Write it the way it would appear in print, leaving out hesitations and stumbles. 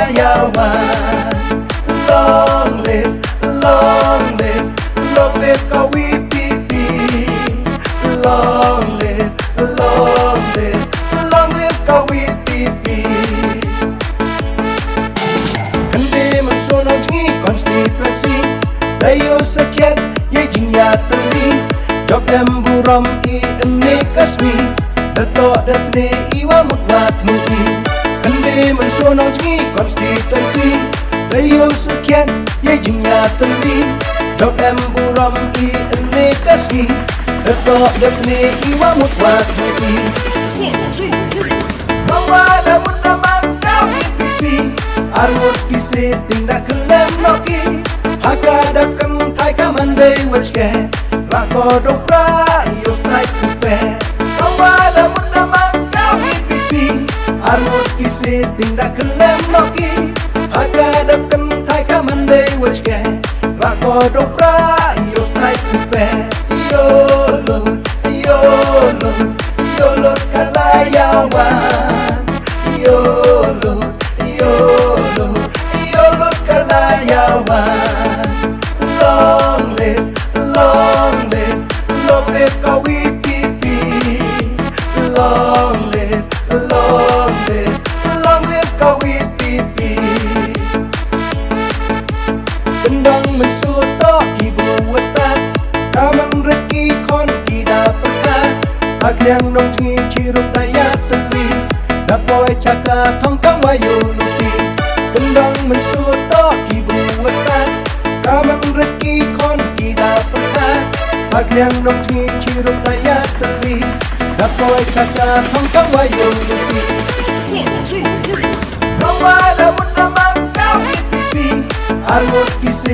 kalayawan. Long live, long live, long live KWPP. Long live, long live, long live KWPP. Kande mensono jengi konstituensi Dayo sekian ye jingya teli Job emburam I ene kasmi Dato datne iwa mutwat mui Kande mensono jengi konstituensi Dayo sekian ye jingya teli Job emburam I ene kasmi Dato datne iwa mutwat mui 1, 2, 3. Mawala munamang KWPP Armut kisi tindak khlem noki Hakadapkan thai kamandai wachke Rako dopra yos naik kupe Mawala munamang KWPP Armut kisi tindak khlem noki Hakadapkan thai kamandai wachke Rako dopra yos naik kupe Yolot, yolot, yolot kalayawan Yolot, yolot, yolot kalayawan. Long live, long live, long live KWPP. Long live, long live, long live KWPP. Kendang mensuto ibu wastan Kamang reki kon tidak pekan Hak yang nong jengi cirum daya teli Dapoy caka tongkang wayu luti Kendang mensuto ibu wastan Kamang reki kon tidak pekan Hak yang nong jengi cirum daya teli Dapoy caka tongkang wayu luti 1, 2, 3. Kawala munamang KWPP Armut kisi